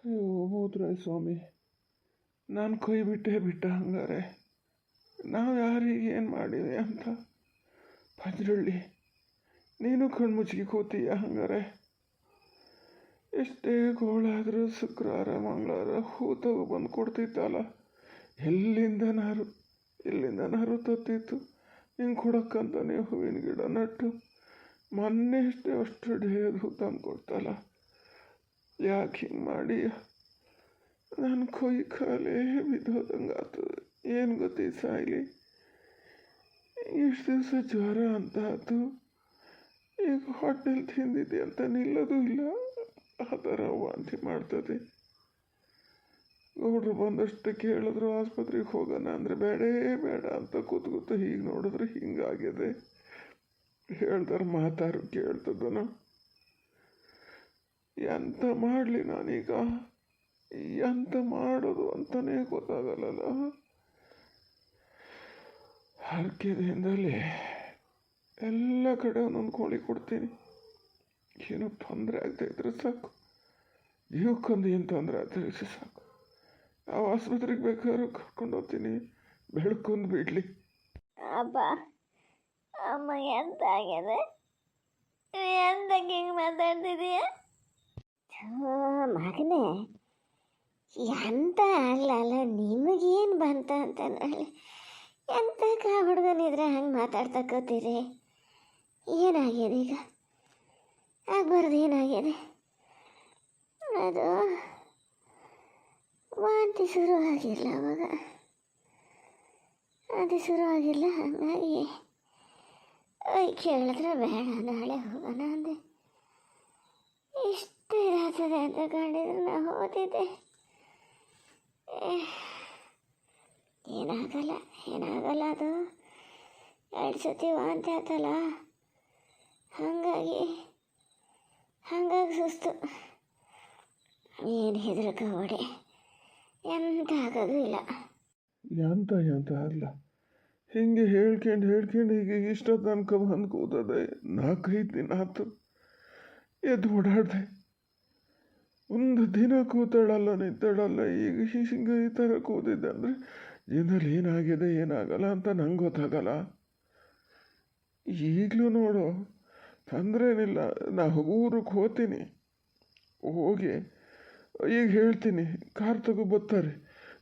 ಅಯ್ಯೋ ಭೂತರಾಯ ಸ್ವಾಮಿ, ನಾನು ಕೈ ಬಿಟ್ಟ ಹಂಗಾರೆ ನಾವು ಯಾರಿಗೆ ಏನು ಮಾಡಿದೆ ಅಂತ. ಭದ್ರಳ್ಳಿ, ನೀನು ಕಣ್ಮುಚ್ಚಿಗೆ ಕೂತೀಯ ಹಂಗಾರೆ. ಎಷ್ಟೇ ಗೋಳಾದರೂ ಶುಕ್ರವಾರ ಮಂಗಳವಾರ ಹೂ ತಗೋ ಬಂದು ಕೊಡ್ತಿತ್ತಲ್ಲ. ಎಲ್ಲಿಂದನಾರು ತತ್ತಿತ್ತು ಹಿಂಗೆ ಕೊಡಕ್ಕಂತಾನೆ ಹೂವಿನ ಗಿಡ ನಟ್ಟು ಮೊನ್ನೆ ಅಷ್ಟು ಡೇದು ಹೂ ತಂದು ಕೊಡ್ತಲ್ಲ. ಯಾಕೆ ಹಿಂಗೆ ಮಾಡಿ ನನ್ನ ಕೊಯ್ ಕಾಲೇ ಬಿದ್ದೋದಂಗೆ ಆಗ್ತದೆ. ಏನು ಗೊತ್ತಿ ಸಾಯ್ಲಿ, ಇಷ್ಟು ದಿವಸ ಜ್ವರ ಅಂತ ಆಯ್ತು, ಈಗ ಹೊಟ್ಟೆಲಿ ತಿಂದಿದ್ದೆ ಅಂತ ನಿಲ್ಲೋದು ಇಲ್ಲ, ಆ ಥರ ವಾಂತಿ ಮಾಡ್ತದೆ. ಗೌಡ್ರು ಬಂದಷ್ಟು ಕೇಳಿದ್ರು ಆಸ್ಪತ್ರೆಗೆ ಹೋಗೋಣ ಅಂದರೆ ಬೇಡ ಅಂತ ಕೂತು ಹೀಗೆ ನೋಡಿದ್ರೆ ಹಿಂಗಾಗಿದೆ. ಹೇಳ್ತಾರೆ ಮಾತಾರು ಕೇಳ್ತದನ. ಎಂತ ಮಾಡಲಿ ನಾನೀಗ, ಎಂತ ಮಾಡೋದು ಅಂತಲೇ ಗೊತ್ತಾಗಲ್ಲ. ಹರಕೆದಿಂದಲೇ ಎಲ್ಲ ಕಡೆ ಒಂದೊಂದು ಕೋಳಿ ಕೊಡ್ತೀನಿ. ಏನೋ ತೊಂದರೆ ಆಗ್ತಾಯಿದ್ರೆ ಸಾಕು, ಜೀವಕ್ಕೊಂದು ಏನು ತೊಂದರೆ ಆಗ್ತಾಯಿದ್ರೆ ಸಾಕು. ನಾವು ಆಸ್ಪತ್ರೆಗೆ ಬೇಕಾದ್ರೂ ಕರ್ಕೊಂಡು ಹೋಗ್ತೀನಿ, ಬೆಳಕೊಂದು ಬಿಡಲಿ. ಅಪ್ಪ ಅಮ್ಮ ಎಂತ ಆಗಿದೆ, ಎಂತಕ್ಕೆ ಹಿಂಗೆ ಮಾತಾಡ್ತಿದೀಯ? ಮಗನೇ, ಎಂತ ಆಗ್ಲಲ್ಲ, ನಿಮಗೇನು ಬಂತ ಅಂತ ನೋಡಿ ಎಂತ ಹುಡುಗನಿದ್ರೆ ಹಂಗೆ ಮಾತಾಡ್ತಕ್ಕೋತೀರಿ. ಏನಾಗಿದೆ ಈಗ? ಆಗ್ಬಾರ್ದು, ಏನಾಗಿದೆ? ಅದು ವಾಂತಿ ಶುರುವಾಗಿಲ್ಲ ಅವಾಗ, ಅದು ಶುರುವಾಗಿಲ್ಲ. ಹಾಗಾಗಿ ಕೇಳಿದ್ರೆ ಬೇಡ, ನಾಳೆ ಹೋಗೋಣ ಅಂದೆ. ಇಷ್ಟೇ ಇರಾಗ್ತದೆ ಅಂತ ಕಂಡಿದ್ರೆ ನಾವು ಓದಿದ್ದೆ. ಏನಾಗಲ್ಲ ಅದು 2 ಸತಿ ವಾಂತಿ ಆಯ್ತಲ್ಲ, ಹಾಗಾಗಿ ಸುಸ್ತು. ಏನು ಹೆದರ್ಕೋಬೇಡಿ, ಎಂತ ಆಗೋದು ಇಲ್ಲ. ಎಂತ ಆಗಲ್ಲ. ಹಿಂಗೆ ಹೇಳ್ಕೊಂಡು ಈಗ ಇಷ್ಟೊತ್ತು ತನಕ ಬಂದು ಕೂತದೆ. 4-5 ದಿನ ಆಯ್ತು ಎದ್ದು ಓಡಾಡ್ದೆ. ಒಂದು ದಿನ ಕೂತಾಳಲ್ಲ, ನಿಂತಾಳಲ್ಲ. ಈಗ ಹಿಂಗೆ ಈ ಥರ ಕೂತಿದ್ದೆ ಅಂದರೆ ಜೀವನದಲ್ಲಿ ಏನಾಗಿದೆ ಏನಾಗಲ್ಲ ಅಂತ ನಂಗೆ ಗೊತ್ತಾಗಲ್ಲ. ಈಗಲೂ ನೋಡು, ತೊಂದರೆ ಏನಿಲ್ಲ. ನಾ ಊರಿಗೆ ಹೋಗ್ತೀನಿ, ಹೋಗಿ ಈಗ ಹೇಳ್ತೀನಿ, ಕಾರ್ ತಗೋ ಬರ್ತಾರೆ.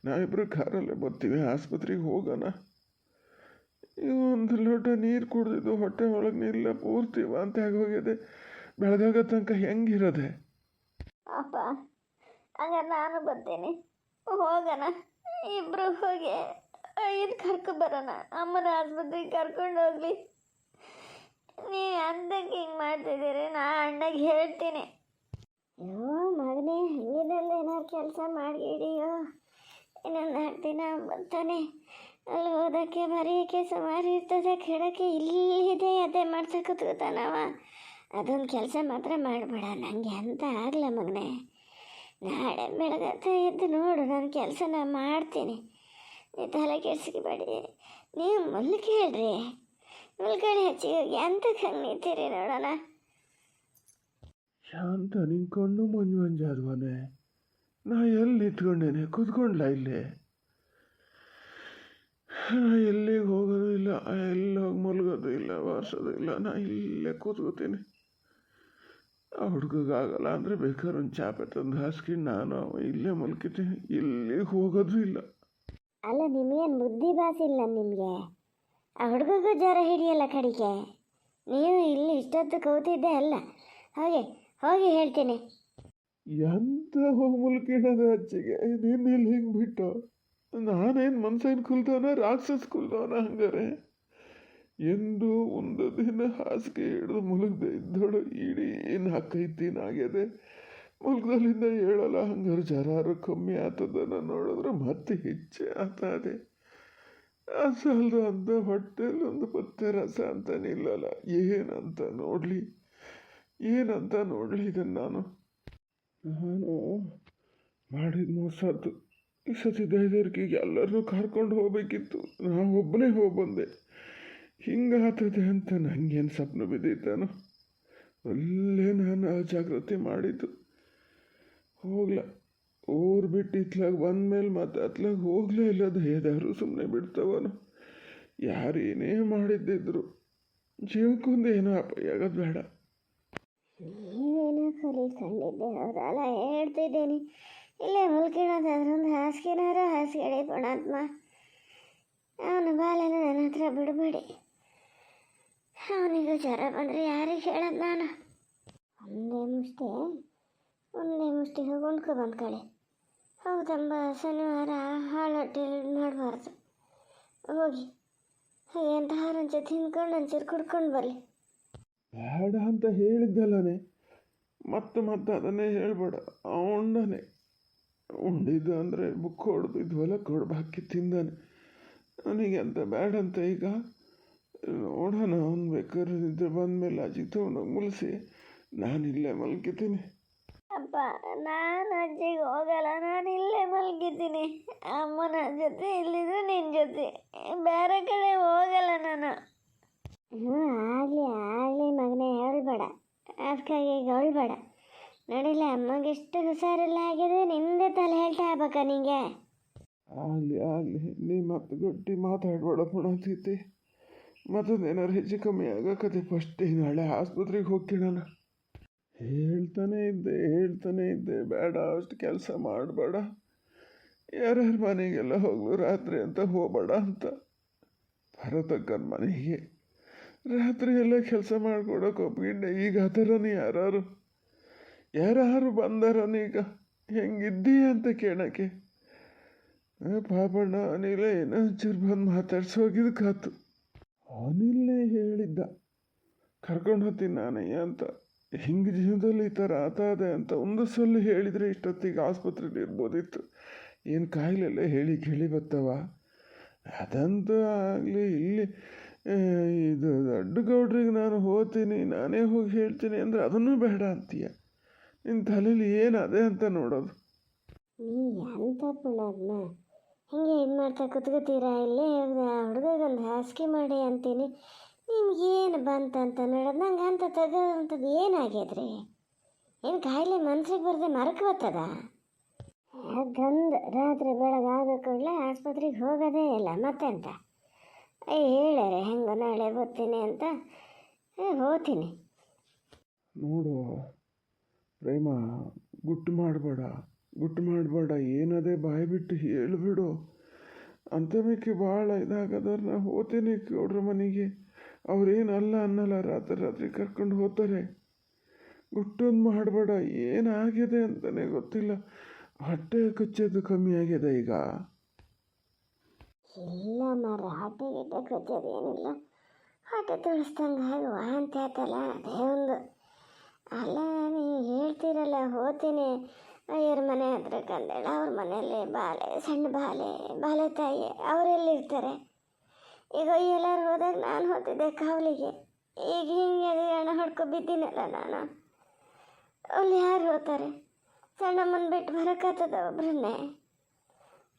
ನಾವಿಬ್ಬರು ಕಾರಲ್ಲೇ ಬರ್ತೀವಿ, ಆಸ್ಪತ್ರೆಗೆ ಹೋಗೋಣ. ಈಗ ಒಂದು ಲೋಟ ನೀರು ಕುಡ್ದಿದ್ದು ಹೊಟ್ಟೆ ಒಳಗೆ ನಿಲ್ಲ ಪೂರ್ತಿ ವಾಂತಿ ಆಗೋಗಿದೆ. ಬೆಳಗಾಗ ತನಕ ಹೆಂಗಿರೋದೆ? ಅಪ್ಪ ಹಂಗಾರೆ ನಾನು ಬರ್ತೀನಿ, ಹೋಗೋಣ, ಇಬ್ಬರು ಹೋಗಿ ಇದು ಕರ್ಕೊಬರೋಣ. ಅಮ್ಮನ ಆಸ್ಪತ್ರೆಗೆ ಕರ್ಕೊಂಡು ಹೋಗ್ಲಿ. ನೀವು ಅಂತಕ್ಕೆ ಹಿಂಗೆ ಮಾಡ್ತಿದ್ದೀರಿ, ನಾ ಅಣ್ಣಗೆ ಹೇಳ್ತೀನಿ. ಅಯ್ಯೋ ಮಗನೇ, ಹಂಗಿದಲ್ಲ ಏನಾದ್ರು ಕೆಲಸ ಮಾಡಿಡಿಯೋ. ಇನ್ನೊಂದು 4 ದಿನ ಬರ್ತಾನೆ. ಅಲ್ಲಿ ಓದೋಕ್ಕೆ ಬರೆಯೋಕ್ಕೆ ಸುಮಾರು ಇರ್ತದೆ, ಕೆಡೋಕ್ಕೆ ಇಲ್ಲಿದೆ ಅದೇ ಮಾಡ್ಸಕ್ಕೂತಾನವ. ಅದೊಂದು ಕೆಲಸ ಮಾತ್ರ ಮಾಡಬೇಡ. ನನಗೆ ಅಂತ ಆಗಲ್ಲ ಮಗನೇ. ನಾಳೆ ಬೆಳಗ್ಗೆ ಎದ್ದು ನೋಡು, ನಾನು ಕೆಲಸನ ಮಾಡ್ತೀನಿ. ನೀವು ತಲೆ ಕೆಡ್ಸ್ಕೊಬೇಡಿ. ನೀವು ಮುಲ್ಕ ಹೇಳ್ರಿ, ಮುಲ್ಕಡೆ ಹೆಚ್ಚಿಗೆ ಹೋಗಿ ಎಂತಕ್ಕೆ ಹಂಗೆ ನಿಂತೀರಿ ನೋಡೋಣ. ಶಾಂತ, ನಿನ್ನ ಕಣ್ಣು ಮಂಜಾದ್ವಾನೆ. ನಾ ಎಲ್ಲಿ ನಿಂತ್ಕೊಂಡೇನೆ? ಕೂತ್ಕೊಂಡ್ಲ ಇಲ್ಲೇ? ಎಲ್ಲಿಗೆ ಹೋಗೋದು ಇಲ್ಲ, ಎಲ್ಲಿ ಹೋಗಿ ಮಲಗೋದು ಇಲ್ಲ, ವಾರ್ಸೋದು ಇಲ್ಲ. ನಾ ಇಲ್ಲೇ ಕೂತ್ಕೋತೀನಿ. ಆ ಹುಡುಗಗಾಗಲ್ಲ ಅಂದರೆ ಬೇಕಾದ್ರೆ ಒಂದು ಚಾಪೆ ತಂದು ಹಾಸ್ಕೊಂಡು ನಾನು ಇಲ್ಲೇ ಮಲ್ಕಿತೀನಿ. ಇಲ್ಲಿಗೆ ಹೋಗೋದು ಇಲ್ಲ. ಅಲ್ಲ, ನಿಮಗೇನು ಬುದ್ಧಿ ಬಾಸಿಲ್ಲ ನಿಮಗೆ? ಆ ಹುಡುಗಗೂ ಜ್ವರ ಹಿಡಿಯಲ್ಲ ಕಡಿಕೆ. ನೀವು ಇಲ್ಲಿ ಇಷ್ಟೊತ್ತು ಕೂತಿದ್ದೆ ಅಲ್ಲ. ಹೋಗಿ ಹೇಳ್ತೀನಿ. ಎಂತ ಹೋಗಿ ಮುಲ್ಕಿಡೋದು ಹಚ್ಚಿಗೆ? ನೀನು ಇಲ್ಲಿ ಹಿಂಗೆ ಬಿಟ್ಟು ನಾನೇನು ಮನ್ಸೇನು ಕುಲ್ತವನ, ರಾಕ್ಷಸ ಕುಲ್ತವನ ಹಂಗಾರೆ? ಎಂದು ಒಂದು ದಿನ ಹಾಸಿಗೆ ಹಿಡಿದು ಮುಳುಗದೆ ಇದ್ದೋಳು ಇಡೀ 4-5 ದಿನ ಆಗಿದೆ. ಮುಲ್ಗದಲ್ಲಿಂದ ಹೇಳಲ್ಲ. ಹಂಗಾರೆ ಜ್ವರ ಕಮ್ಮಿ ಆಗ್ತದನ್ನ ನೋಡಿದ್ರೆ ಮತ್ತೆ ಹೆಚ್ಚೆ ಆಗ್ತದೆ. ಅಸಲ್ದು ಅಂತ ಹೊಟ್ಟೆಲಿ ಒಂದು ಪತ್ತೆ ರಸ ಅಂತ ನಿಲ್ಲಲ್ಲ. ಏನಂತ ನೋಡಲಿ ಇದನ್ನು ನಾನು ಮಾಡಿದ ಮೋಸದ್ದು. ಈ ಸತಿ ದೈದರ್ಕಿಗೆ ಎಲ್ಲರನ್ನೂ ಕರ್ಕೊಂಡು ಹೋಗ್ಬೇಕಿತ್ತು, ನಾನು ಒಬ್ಬನೇ ಹೋಗಿ ಬಂದೆ. ಹಿಂಗಾಗ್ತದೆ ಅಂತ ನನಗೇನು ಸ್ವಪ್ನ ಬಿದ್ದಿದ್ದಾನೋ, ಅಲ್ಲೇ ನಾನು ಅಜಾಗ್ರತೆ ಮಾಡಿದ್ದು. ಊರು ಬಿಟ್ಟು ಇತ್ಲಾಗ ಬಂದಮೇಲೆ ಮತ್ತೆ ಅತ್ಲಾಗ ಹೋಗಲೇ ಇಲ್ಲ. ದಯದಾರು ಸುಮ್ಮನೆ ಬಿಡ್ತವನು. ಯಾರೇನೇ ಮಾಡಿದ್ದಿದ್ರು ಜೀವಕ್ಕೊಂದು ಏನೋ ಅಪಾಯ ಆಗೋದು ಬೇಡ. ನೀವೇನೋ ಕಲಿಸ್ಕೊಂಡಿದ್ದೆ ಹೌದಲ್ಲ, ಹೇಳ್ತಿದ್ದೀನಿ. ಇಲ್ಲೇ ಮುಲ್ಕಿಣೋದಾದ್ರೊಂದು ಹಾಸಿಗೆನಾರು ಹಾಸಿಗೆ ಪುಣಾತ್ಮ. ಅವನ ಬಾಲೆನ ನನ್ನ ಹತ್ರ ಬಿಡಬೇಡಿ. ಅವನಿಗೂ ಜ್ವರ ಬಂದರೆ ಯಾರಿಗೆ ಹೇಳೋದು ನಾನು? ಒಂದೇ ಮುಷ್ಟಿಗೆ ಗುಂಡ್ಕೊ ಬಂದ್ಕಳಿ. ಹೌದಮ್ಮ, ಶನಿವಾರ ಹಾಳು ಹೊಟ್ಟೆಲಿ ಮಾಡಬಾರ್ದು. ಹೋಗಿ ಎಂತಹ ಒಂಚೂರು ತಿನ್ಕೊಂಡು ಒಂಚೂರು ಕುಡ್ಕೊಂಡು ಬರಲಿ. ಬೇಡ ಅಂತ ಹೇಳಿದ್ದಲ್ಲನೇ, ಮತ್ತೆ ಅದನ್ನೇ ಹೇಳ್ಬೇಡ. ಉಂಡನೆ ಉಂಡಿದ್ದು ಅಂದರೆ ಬುಕ್ ಹೊಡೆದು ಇದ್ವಲ್ಲ ಕೊಡ್ಬಾಕಿ ತಿಂದಾನೆ. ನನಗೆ ಅಂತ ಬೇಡ ಅಂತ ಈಗ ನೋಡೋಣ. ಅವ್ನು ಬೇಕಾದ್ರೆ ನಿದ್ರೆ ಬಂದಮೇಲೆ ಅಜ್ಜಿಗೆ ತೊಗೊಂಡೋಗಿ ಮುಲಿಸಿ ನಾನಿಲ್ಲೇ ಮಲ್ಗಿದ್ದೀನಿ. ಅಪ್ಪ, ನಾನು ಅಜ್ಜಿಗೆ ಹೋಗಲ್ಲ, ನಾನು ಇಲ್ಲೇ ಮಲಗಿದ್ದೀನಿ. ಅಮ್ಮನ ಜೊತೆ ಇಲ್ಲಿದ್ದು ನಿನ್ನ ಜೊತೆ, ಬೇರೆ ಕಡೆ ಹೋಗಲ್ಲ ನಾನು. ಆಗಲಿ ಮಗನೇ, ಹೇಳ್ಬೇಡ. ಅದಕ್ಕಾಗಿ ಈಗ ಹೇಳ್ಬೇಡ. ನೋಡಿಲ್ಲ, ಅಮ್ಮಗೆ ಎಷ್ಟು ಹುಷಾರಿಲ್ಲ ಆಗಿದೆ. ನಿಂದೆ ತಲೆ ಹೇಳ್ತಾ ಆಗ್ಬೇಕಾ ನಿಂಗೆ? ಆಗಲಿ ನೀ ಮತ್ತೆ ಗಟ್ಟಿ ಮಾತಾಡ್ಬೇಡ ಪುಣಾತೀತಿ. ಮತ್ತೊಂದೇನಾರು ಹೆಚ್ಚು ಕಮ್ಮಿ ಆಗಕತ್ತೆ ಫಸ್ಟ್ ನಾಳೆ ಆಸ್ಪತ್ರೆಗೆ ಹೋಗ್ತೀನಣ್ಣ. ಹೇಳ್ತಾನೆ ಇದ್ದೆ ಬೇಡ ಅಷ್ಟು ಕೆಲಸ ಮಾಡಬೇಡ, ಯಾರ್ಯಾರ ಮನೆಗೆಲ್ಲ ಹೋಗ್ಲು ರಾತ್ರಿ ಅಂತ ಹೋಗಬೇಡ ಅಂತ. ಭರತಕ್ಕನ ಮನೆಗೆ ರಾತ್ರಿ ಎಲ್ಲ ಕೆಲಸ ಮಾಡ್ಕೊಡೋಕೆ ಒಪ್ಪಿಕೊಂಡೆ. ಈಗ ಆ ಥರನೇ ಯಾರು ಬಂದಾರನೀಗ ಹೆಂಗಿದ್ದೀಯ ಅಂತ ಕೇಳೋಕ್ಕೆ. ಪಾಪಣ್ಣ ಅನಿಲ ಏನೋ ಚೂರು ಬಂದು ಮಾತಾಡ್ಸೋಗಿದ್ದಕ್ಕಾತು. ಅನಿಲನೇ ಹೇಳಿದ್ದ ಕರ್ಕೊಂಡು ಹೋಗ್ತೀನಿ ನಾನಯ್ಯ ಅಂತ. ಹಿಂಗೆ ಜೀವನದಲ್ಲಿ ಈ ಥರ ಆತಾದೆ ಅಂತ ಒಂದು ಸಲ ಹೇಳಿದರೆ ಇಷ್ಟೊತ್ತಿಗೆ ಆಸ್ಪತ್ರೆಯಲ್ಲಿ ಇರ್ಬೋದಿತ್ತು. ಏನು ಕಾಯಿಲೆಲ್ಲ ಹೇಳಿ ಬರ್ತಾವ. ಅದಂತೂ ಆಗಲಿ ಇಲ್ಲಿ ಇದು ದೊಡ್ಡ ಗೌಡ್ರಿಗೆ ನಾನು ಹೋಗ್ತೀನಿ, ನಾನೇ ಹೋಗಿ ಹೇಳ್ತೀನಿ ಅಂದರೆ ಅದನ್ನೂ ಬೇಡ ಅಂತೀಯ. ನಿನ್ನ ತಲೆಯಲ್ಲಿ ಏನು ಅದೇ ಅಂತ ನೋಡೋದು. ಎಂತ ಪುಣಾತ್ಮ ಹಿಂಗೆ ಇದು ಮಾಡ್ತಾ ಕುತ್ಕೋತೀರಾ? ಇಲ್ಲೇ ಹುಡುಗಗೊಂದು ಹಾಸಿಗೆ ಮಾಡಿ ಅಂತೀನಿ. ನಿಮ್ಗೇನು ಬಂತಂತ ನೋಡೋದು ನಂಗೆ ಅಂತ ತೆಗೋವಂಥದ್ದು ಏನಾಗ್ಯದ್ರಿ? ಏನು ಕಾಯಿಲೆ ಮನ್ಸಿಗೆ ಬರದೆ ಮರಕ್ಕೆ ಬರ್ತದ? ಗಂದು ರಾತ್ರಿ ಬೆಳಗಾದ ಕೂಡಲೇ ಆಸ್ಪತ್ರೆಗೆ ಹೋಗೋದೇ ಇಲ್ಲ ಮತ್ತೆಂತ. ಹೇಳ್ಯಾರೆ ಹೆಂಗೋ ನಾಳೆ ಬರ್ತೀನಿ ಅಂತ. ಹೋಗ್ತೀನಿ. ನೋಡು ಪ್ರೇಮ, ಗುಟ್ಟು ಮಾಡಬೇಡ. ಏನದೇ ಬಾಯಿ ಬಿಟ್ಟು ಹೇಳಿಬಿಡು. ಅಂತಮೇಕೆ ಭಾಳ ಇದಾಗದವ್ರು ನಾ ಹೋಗ್ತೀನಿ ಗೌಡ್ರ ಮನೆಗೆ. ಅವ್ರೇನಲ್ಲ ಅನ್ನಲ್ಲ, ರಾತ್ರಿ ಕರ್ಕೊಂಡು ಹೋಗ್ತಾರೆ. ಗುಟ್ಟೊಂದು ಮಾಡಬೇಡ. ಏನಾಗಿದೆ ಅಂತಲೇ ಗೊತ್ತಿಲ್ಲ. ಹೊಟ್ಟೆ ಕಚ್ಚೋದು ಕಮ್ಮಿ ಆಗಿದೆ ಈಗ. ಇಲ್ಲ ಮರ, ಹೊಟ್ಟೆ ಕಚ್ಚೋದು ಏನಿಲ್ಲ. ಹೊಟ್ಟೆ ತುಳಿಸ್ದಂಗೆ ಆಗಿ ವಾಂತಿ ಆಯ್ತಲ್ಲ, ಅದೇ ಒಂದು. ಅಲ್ಲ, ನೀವು ಹೇಳ್ತೀರಲ್ಲ ಹೋಗ್ತೀನಿ ಅಯ್ಯರ ಮನೆ ಹತ್ರ ಕಂದೇಳ, ಅವ್ರ ಮನೆಯಲ್ಲಿ ಸಣ್ಣ ಬಾಲೆ ತಾಯಿ ಅವರೆಲ್ಲಿರ್ತಾರೆ? ಈಗ ಎಲ್ಲರೂ ಹೋದಾಗ ನಾನು ಹೋಗ್ತಿದ್ದೆ ಕಾವಲಿಗೆ. ಈಗ ಹಿಂಗೆ ಹಣ ಹೊಡ್ಕೊ ಬಿದ್ದೀನಲ್ಲ ನಾನು. ಅಲ್ಲಿ ಯಾರು ಹೋಗ್ತಾರೆ? ಸಣ್ಣಮ್ಮನ ಬಿಟ್ಟು ಬರೋಕ್ಕಾಗ್ತದ ಒಬ್ರನ್ನೇ?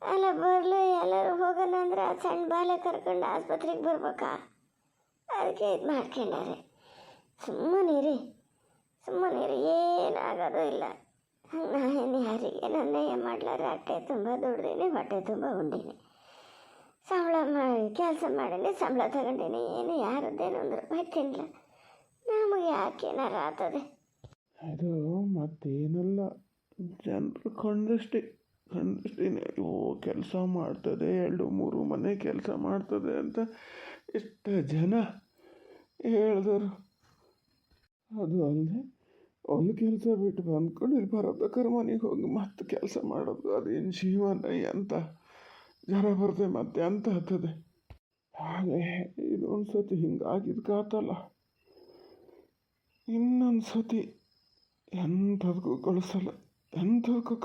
ಅಲ್ಲ, ಬರಲು ಎಲ್ಲರೂ ಹೋಗೋಣ ಅಂದ್ರೆ ಆ ಸಣ್ಣ ಬಾಲೆ ಕರ್ಕೊಂಡು ಆಸ್ಪತ್ರೆಗೆ ಬರ್ಬೇಕಾ? ಅದಕ್ಕೆ ಇದು ಮಾಡ್ಕೊಂಡಾರೆ. ಸುಮ್ಮನಿರಿ, ಏನಾಗೋದು ಇಲ್ಲ. ನಾನು ಯಾರಿಗೆ ನನ್ನೇ ಮಾಡ್ಲಾರ ಹೊಟ್ಟೆ ತುಂಬ ದುಡ್ದೀನಿ, ಹೊಟ್ಟೆ ತುಂಬ ಉಂಡೀನಿ, ಕೆಲಸ ಮಾಡೀನಿ, ಸಂಬಳ ತಗೊಂಡೀನಿ. ಏನು ಯಾರದ್ದೇನು 1 ರೂಪಾಯಿ ತಿನ್ನಲ್ಲ. ನಮಗೆ ಯಾಕೇನಾರ ಆಗ್ತದೆ? ಅದು ಮತ್ತೇನಲ್ಲ, ಜನರು ಕಂಡಷ್ಟೇ ಕೆಲಸ ಮಾಡ್ತದೆ, 2-3 ಮನೆ ಕೆಲಸ ಮಾಡ್ತದೆ ಅಂತ ಎಷ್ಟು ಜನ ಹೇಳಿದರು. ಅದು ಅಲ್ಲದೆ ಅಲ್ಲಿ ಕೆಲಸ ಬಿಟ್ಟು ಬಂದ್ಕೊಂಡು ಇಲ್ಲಿ ಬರೋದಕ್ಕಾರ ಮನೆಗೆ ಹೋಗಿ ಮತ್ತೆ ಕೆಲಸ ಮಾಡೋದು. ಅದೇನು ಜೀವನ? ಎಂತ ಜ್ವರ ಬರ್ತದೆ ಮತ್ತೆ ಎಂತ ಆಗ್ತದೆ? ಹಾಗೆ ಇದೊಂದು ಸತಿ ಹಿಂಗಾಗಿದ್ಕಾತಲ್ಲ, ಇನ್ನೊಂದು ಸತಿ ಎಂಥದಕ್ಕೂ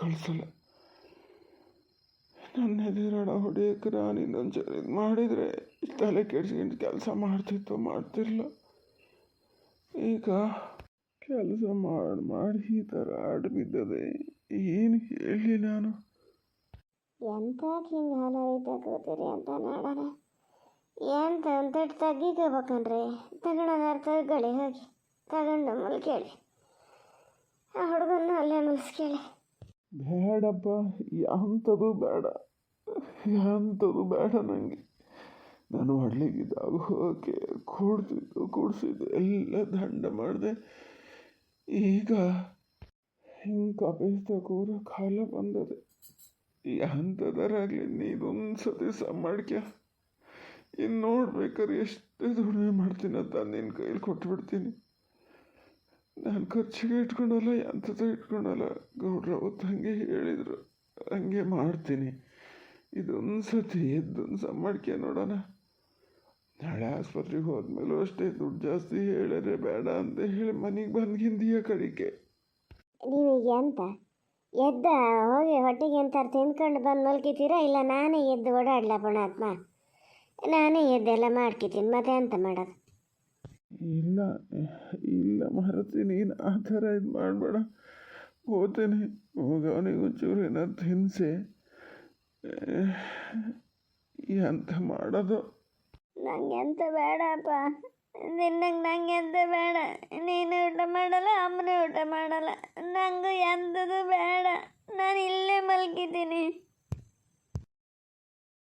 ಕಳಿಸಲ್ಲ. ನನ್ನ ಎದುರಾಡ ಹೊಡೆಯಕ್ಕೆ ನಾನು ಇನ್ನೊಂದು ಇದು ಮಾಡಿದರೆ ತಲೆ ಕೆಡ್ಸ್ಕೊಂಡು ಕೆಲಸ ಮಾಡ್ತಿರಲಿಲ್ಲ. ಈಗ ಕೆಲಸ ಮಾಡಿ ಈ ಥರ ಬಿದ್ದದೆ. ಏನು ಹೇಳಿ ನಾನು? ಎಂತಕ್ಕೆ ಹಿಂಗೆ ಹಾಲ ಕೂತೀರಿ ಅಂತ ನೋಡೋಣ. ಎಂತ ಅಂತಟ್ಟು ತಗ್ಗಿಕೋಬೇಕನ್ರಿ? ತಗೊಳೋದಾರ ತಗೊಳ್ಳಿ, ಹೋಗಿ ತಗೊಂಡು ಮುಲ್ಕೇಳಿ. ಆ ಹುಡುಗನ್ನು ಅಲ್ಲೇ ಮುಲ್ಸ್ಕೇಳಿ. ಬೇಡಪ್ಪ, ಯಾಂಥದ್ದು ಬೇಡ, ಯಾಂಥದ್ದು ಬೇಡ ನನಗೆ. ನಾನು ಹಳ್ಳಿಗಿದ್ದಾಗ ಹೋಗೋಕ್ಕೆ ಕೂಡಿಸಿದ್ದು ಎಲ್ಲ ದಂಡ ಮಾಡಿದೆ. ಈಗ ಹಿಂಗೆ ಕಪಿಸ್ತಾ ಕೂರೋ ಕಾಲ ಬಂದದೆ. ಎಂಥದರಾಗಲಿ ನೀನೊಂದು ಸತಿ ಮಾಡ್ಕ್ಯ. ಇನ್ನು ನೋಡ್ಬೇಕಾದ್ರೆ ಎಷ್ಟು ದುಡಿಮೆ ಮಾಡ್ತೀನಿ ಅಂತ ನಿನ್ನ ಕೈಲಿ ಕೊಟ್ಬಿಡ್ತೀನಿ. ನಾನು ಖರ್ಚಿಗೆ ಇಟ್ಕೊಳಲ್ಲ, ಎಂಥದ್ದು ಇಟ್ಕೊಳಲ್ಲ. ಗೌಡ್ರು ಅವತ್ತು ಹಾಗೆ ಹೇಳಿದರು, ಹಂಗೆ ಮಾಡ್ತೀನಿ. ಇದೊಂದು ಸತಿ ಎದ್ದೊಂದು ಮಾಡ್ಕ್ಯ ನೋಡೋಣ. ನಾಳೆ ಆಸ್ಪತ್ರೆಗೆ ಹೋದ್ಮೇಲೂ ಅಷ್ಟೇ, ದುಡ್ಡು ಜಾಸ್ತಿ ಹೇಳಿದ್ರೆ ಬೇಡ ಅಂತ ಹೇಳಿ ಮನೆಗೆ ಬಂದ್ಗಿಂದೀಯ ಕಡಿಕೆ. ನೀವೀಗ ಎಂತ ಎದ್ದ ಹೋಗಿ ಹೊಟ್ಟೆಗೆ ಎಂತಾರು ತಿಂದ್ಕೊಂಡು ಬಂದು ಮಲ್ಕಿತೀರಾ, ಇಲ್ಲ ನಾನೇ ಎದ್ದು ಓಡಾಡ್ಲ ಪುಣಾತ್ಮ? ನಾನೇ ಎದ್ದೆಲ್ಲ ಮಾಡ್ಕಿತೀನಿ, ಮತ್ತೆ ಎಂತ ಮಾಡೋದು? ಇಲ್ಲ ಇಲ್ಲ ಮಾರತಿ, ನೀನು ಆ ಥರ ಇದು ಮಾಡಬೇಡ. ಹೋಗ್ತೇನೆ, ಹೋಗ ಅವನಿಗೆ ಒಂಚೂರು ಏನಾದ್ರು ತಿನ್ನಿಸಿ. ಎಂತ ಮಾಡೋದು? ನಂಗೆ ಎಂತ ಬೇಡಪ್ಪ, ನಿನ್ನಂಗೆ ನಂಗೆ ಎಂತ ಬೇಡ. ನೀನು ಊಟ ಮಾಡಲ್ಲ, ಅಮ್ಮನೇ ಊಟ